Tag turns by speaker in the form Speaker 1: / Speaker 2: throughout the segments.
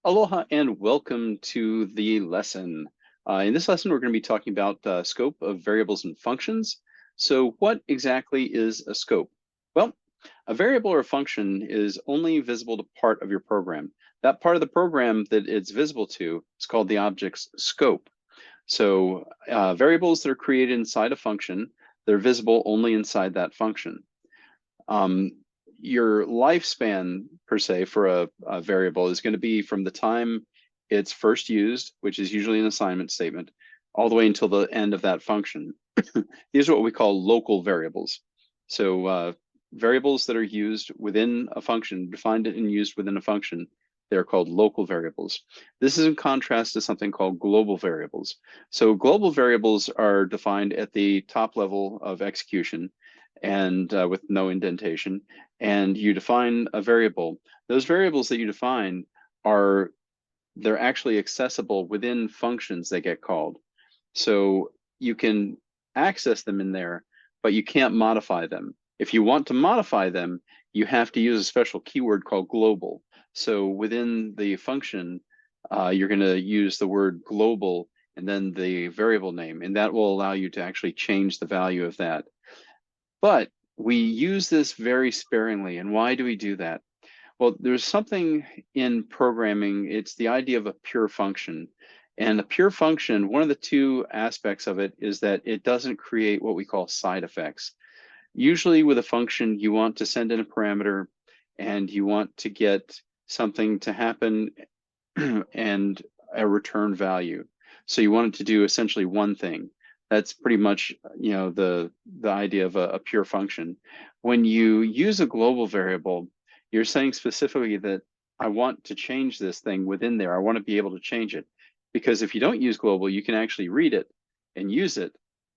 Speaker 1: Aloha and welcome to the lesson. In this lesson, we're going to be talking about scope of variables and functions. So what exactly is a scope? Well, a variable or a function is only visible to part of your program. That part of the program that it's visible to is called the object's scope. So variables that are created inside a function, they're visible only inside that function. Um, your lifespan per se for a variable is going to be from the time it's first used, which is usually an assignment statement, all the way until the end of that function. These are what we call local variables. So variables that are used within a function, defined and used within a function, they're called local variables. This is in contrast to something called global variables. So global variables are defined at the top level of execution and with no indentation, and you define a variable. Those variables that you define they're actually accessible within functions that get called. So you can access them in there, but you can't modify them. If you want to modify them, you have to use a special keyword called global. So within the function, you're going to use the word global and then the variable name, and that will allow you to actually change the value of that. But we use this very sparingly. And why do we do that? Well, there's something in programming, it's the idea of a pure function. And a pure function, one of the two aspects of it is that it doesn't create what we call side effects. Usually with a function, you want to send in a parameter and you want to get something to happen and a return value. So you want it to do essentially one thing. That's pretty much, the idea of a pure function. When you use a global variable, you're saying specifically that I want to change this thing within there. I want to be able to change it. Because if you don't use global, you can actually read it and use it,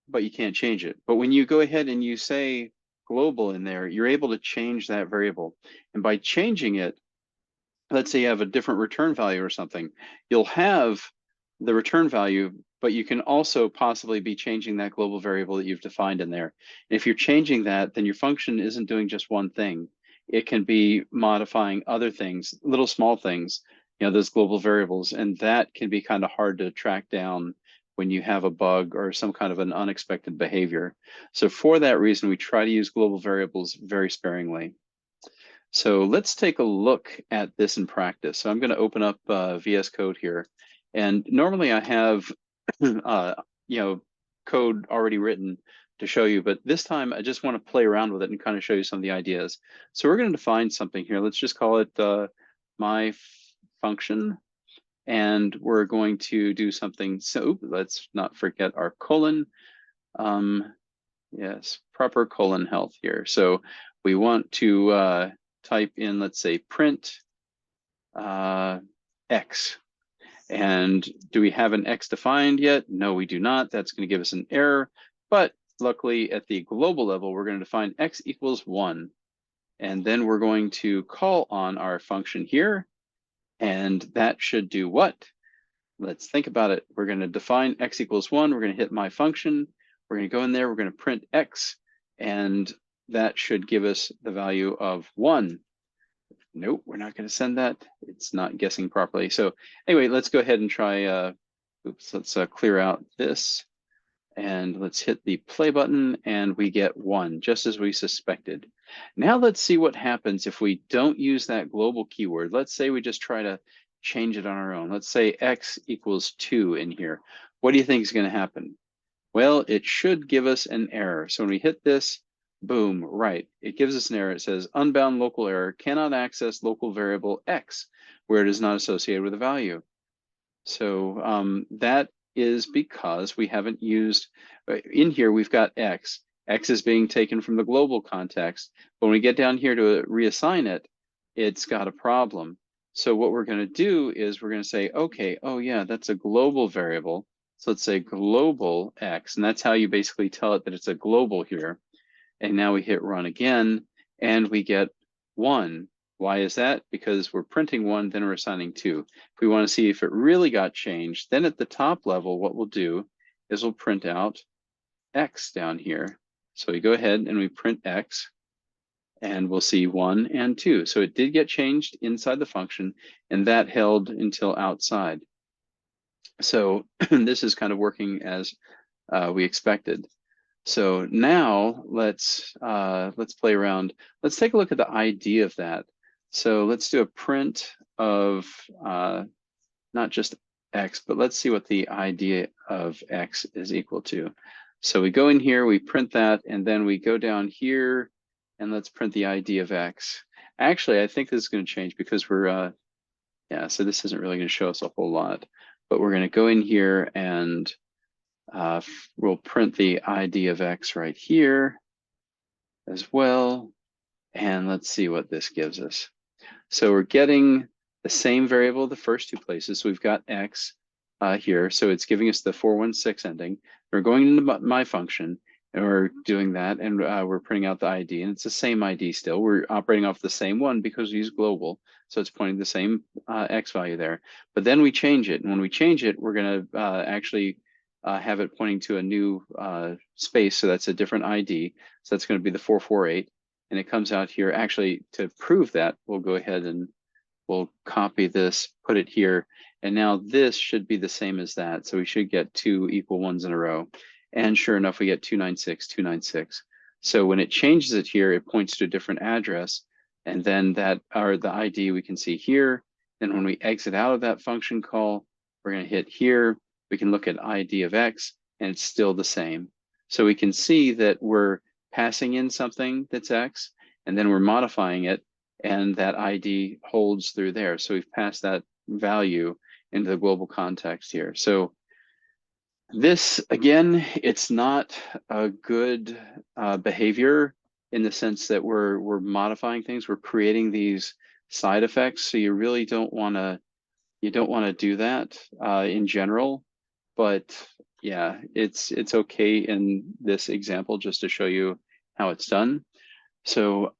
Speaker 1: but you can't change it. But when you go ahead and you say global in there, you're able to change that variable. And by changing it, let's say you have a different return value or something, you'll have the return value, but you can also possibly be changing that global variable that you've defined in there. And if you're changing that, then your function isn't doing just one thing. It can be modifying other things, little small things, those global variables, and that can be kind of hard to track down when you have a bug or some kind of an unexpected behavior. So for that reason, we try to use global variables very sparingly. So let's take a look at this in practice. So I'm going to open up VS Code here. And normally I have, code already written to show you, but this time I just want to play around with it and kind of show you some of the ideas. So we're going to define something here. Let's just call it my function. And we're going to do something. So let's not forget our colon. Yes, proper colon health here. So we want to type in, let's say, print X. And do we have an X defined yet? No, we do not. That's going to give us an error. But luckily, at the global level, we're going to define X equals 1. And then we're going to call on our function here. And that should do what? Let's think about it. We're going to define X equals 1. We're going to hit my function. We're going to go in there. We're going to print X. And that should give us the value of 1. Nope, we're not going to send that. It's not guessing properly. So anyway, let's go ahead and try, let's clear out this. And let's hit the play button and we get 1, just as we suspected. Now let's see what happens if we don't use that global keyword. Let's say we just try to change it on our own. Let's say X equals 2 in here. What do you think is going to happen? Well, it should give us an error. So when we hit this, boom, right, it gives us an error. It says unbound local error, cannot access local variable X, where it is not associated with a value. So that is because we haven't used, in here we've got X. X is being taken from the global context. But when we get down here to reassign it, it's got a problem. So what we're going to do is we're going to say, okay, oh yeah, that's a global variable. So let's say global X, and that's how you basically tell it that it's a global here. And now we hit run again, and we get 1. Why is that? Because we're printing 1, then we're assigning 2. If we want to see if it really got changed, then at the top level, what we'll do is we'll print out X down here. So we go ahead and we print X. and we'll see 1 and 2. So it did get changed inside the function, and that held until outside. So this is kind of working as we expected. So now let's play around. Let's take a look at the ID of that. So let's do a print of not just X, but let's see what the ID of X is equal to. So we go in here, we print that, and then we go down here and let's print the ID of X. Actually, I think this is going to change because we're, yeah, so this isn't really going to show us a whole lot, but we're going to go in here and we'll print the ID of X right here as well. And let's see what this gives us. So we're getting the same variable the first two places. So we've got X here. So it's giving us the 416 ending. We're going into my function and we're doing that, and we're printing out the ID, and it's the same ID still. We're operating off the same one because we use global. So it's pointing the same X value there. But then we change it. And when we change it, we're going to actually have it pointing to a new space. So that's a different ID. So that's going to be the 448. And it comes out here. Actually, to prove that, we'll go ahead and we'll copy this, put it here. And now this should be the same as that. So we should get 2 equal ones in a row. And sure enough, we get 296, 296. So when it changes it here, it points to a different address. And then that, or the ID we can see here. And when we exit out of that function call, we're going to hit here. We can look at ID of X, and it's still the same. So we can see that we're passing in something that's X, and then we're modifying it, and that ID holds through there. So we've passed that value into the global context here. So this, again, it's not a good behavior in the sense that we're modifying things. We're creating these side effects. So you really don't want to do that in general. But yeah, it's okay in this example just to show you how it's done. So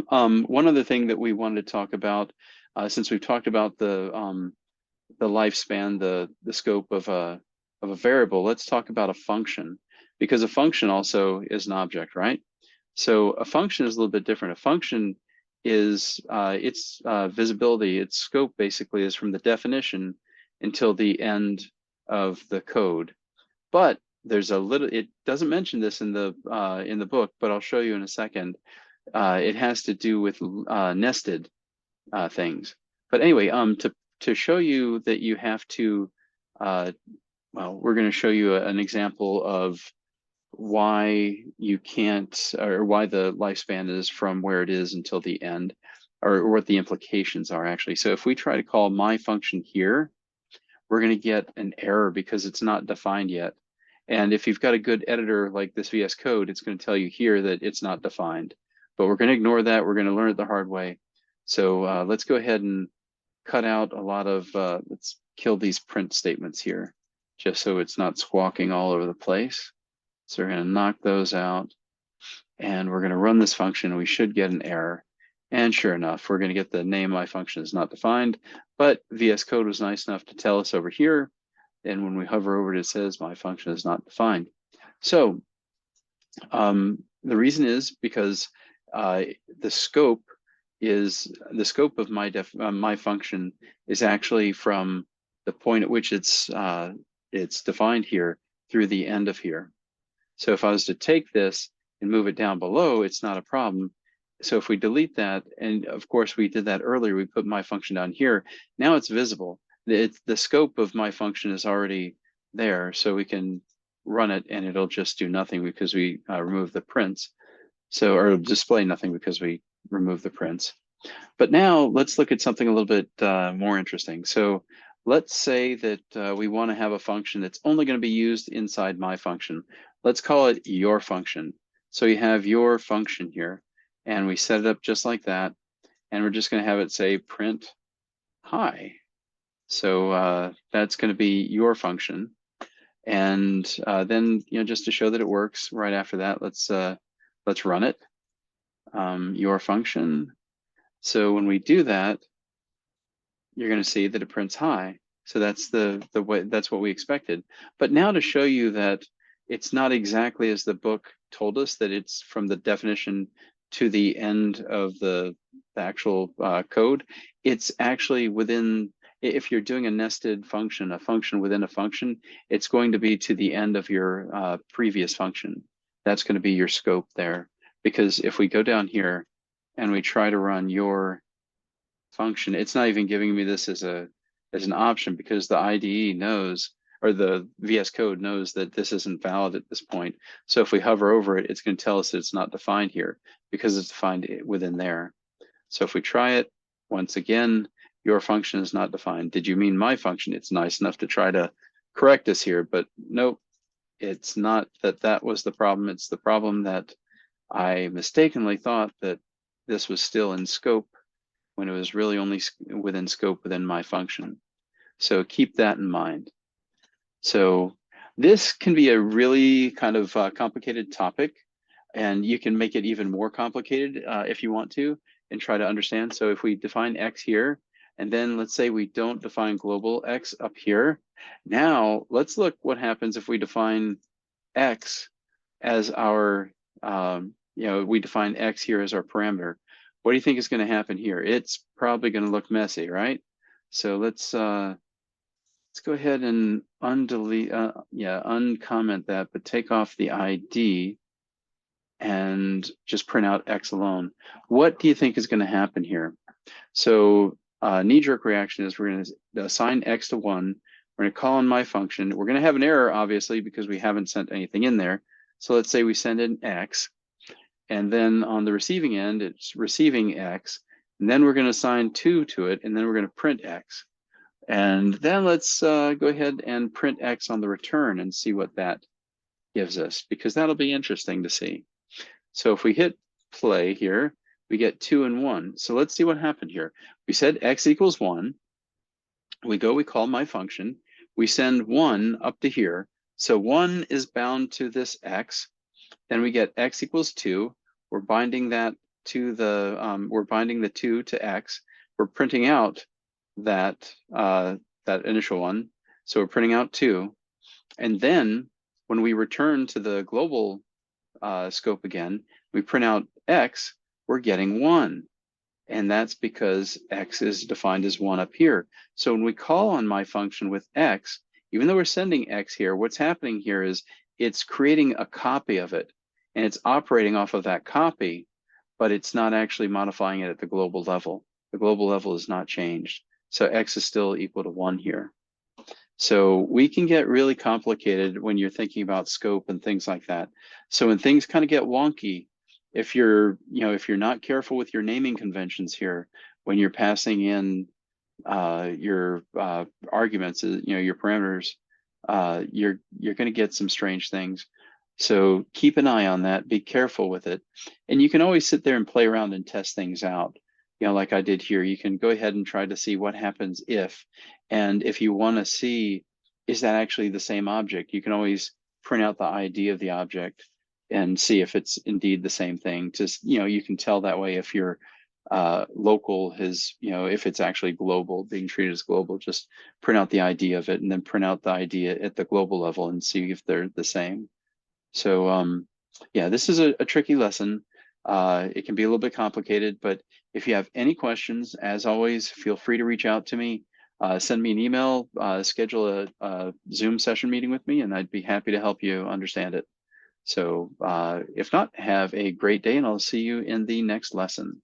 Speaker 1: one other thing that we wanted to talk about, since we've talked about the lifespan, the scope of a variable, let's talk about a function, because a function also is an object, right? So a function is a little bit different. A function is its visibility, its scope basically is from the definition until the end of the code. But there's a little, it doesn't mention this in the book, but I'll show you in a second. It has to do with nested things. But anyway, to show you that you have to, well, we're going to show you an example of why you can't, or why the lifespan is from where it is until the end, or what the implications are actually. So if we try to call my function here, we're going to get an error because it's not defined yet. And if you've got a good editor like this VS Code, it's going to tell you here that it's not defined. But we're going to ignore that. We're going to learn it the hard way. So let's go ahead and cut out a lot of, let's kill these print statements here, just so it's not squawking all over the place. So we're going to knock those out. And we're going to run this function, and we should get an error. And sure enough, we're going to get the name of my function is not defined, but VS Code was nice enough to tell us over here. And when we hover over it, it says my function is not defined. So the reason is because the scope of my function is actually from the point at which it's defined here through the end of here. So if I was to take this and move it down below, it's not a problem. So if we delete that, and of course we did that earlier, we put my function down here, now it's visible. The scope of my function is already there, so we can run it and it'll just do nothing because we remove the prints. So, or it'll display nothing because we remove the prints. But now let's look at something a little bit more interesting. So let's say that we want to have a function that's only going to be used inside my function. Let's call it your function. So you have your function here, and we set it up just like that. And we're just going to have it say print hi. So that's going to be your function. And then, just to show that it works, right after that, let's run it. Your function. So when we do that, you're going to see that it prints hi. So that's the way, that's what we expected. But now to show you that it's not exactly as the book told us, that it's from the definition to the end of the actual code. It's actually within, if you're doing a nested function, a function within a function, it's going to be to the end of your previous function. That's going to be your scope there. Because if we go down here and we try to run your function, it's not even giving me this as an option, because the IDE knows, or the VS Code knows, that this isn't valid at this point. So if we hover over it, it's going to tell us that it's not defined here because it's defined within there. So if we try it once again, your function is not defined. Did you mean my function? It's nice enough to try to correct us here, but nope, it's not that was the problem. It's the problem that I mistakenly thought that this was still in scope when it was really only within scope within my function. So keep that in mind. So this can be a really kind of complicated topic, and you can make it even more complicated if you want to and try to understand. So if we define X here, and then let's say we don't define global X up here. Now let's look what happens if we define X as our, we define X here as our parameter. What do you think is going to happen here? It's probably going to look messy, right? So let's go ahead and uncomment that, but take off the ID and just print out X alone. What do you think is going to happen here? So knee-jerk reaction is we're going to assign X to 1. We're going to call in my function. We're going to have an error, obviously, because we haven't sent anything in there. So let's say we send in X, and then on the receiving end, it's receiving X, and then we're going to assign 2 to it, and then we're going to print X. And then let's go ahead and print X on the return and see what that gives us, because that'll be interesting to see. So if we hit play here, we get 2 and 1. So let's see what happened here. We said X equals 1. We call my function. We send 1 up to here. So 1 is bound to this X. Then we get X equals 2. We're binding that to the, we're binding the 2 to X. We're printing out that that initial one. So we're printing out 2. And then when we return to the global scope again, we print out X, we're getting 1. And that's because X is defined as 1 up here. So when we call on my function with X, even though we're sending X here, what's happening here is it's creating a copy of it, and it's operating off of that copy, but it's not actually modifying it at the global level. The global level is not changed. So X is still equal to 1 here. So we can get really complicated when you're thinking about scope and things like that. So when things kind of get wonky, if you're not careful with your naming conventions here, when you're passing in your arguments, your parameters, you're going to get some strange things. So keep an eye on that. Be careful with it, and you can always sit there and play around and test things out. Like I did here, you can go ahead and try to see what happens if, and if you want to see, is that actually the same object? You can always print out the ID of the object and see if it's indeed the same thing. Just, you can tell that way if your local is, if it's actually global, being treated as global. Just print out the ID of it and then print out the ID at the global level and see if they're the same. So yeah, this is a tricky lesson. It can be a little bit complicated, but if you have any questions, as always, feel free to reach out to me. Send me an email, schedule a Zoom session meeting with me, and I'd be happy to help you understand it. So if not, have a great day, and I'll see you in the next lesson.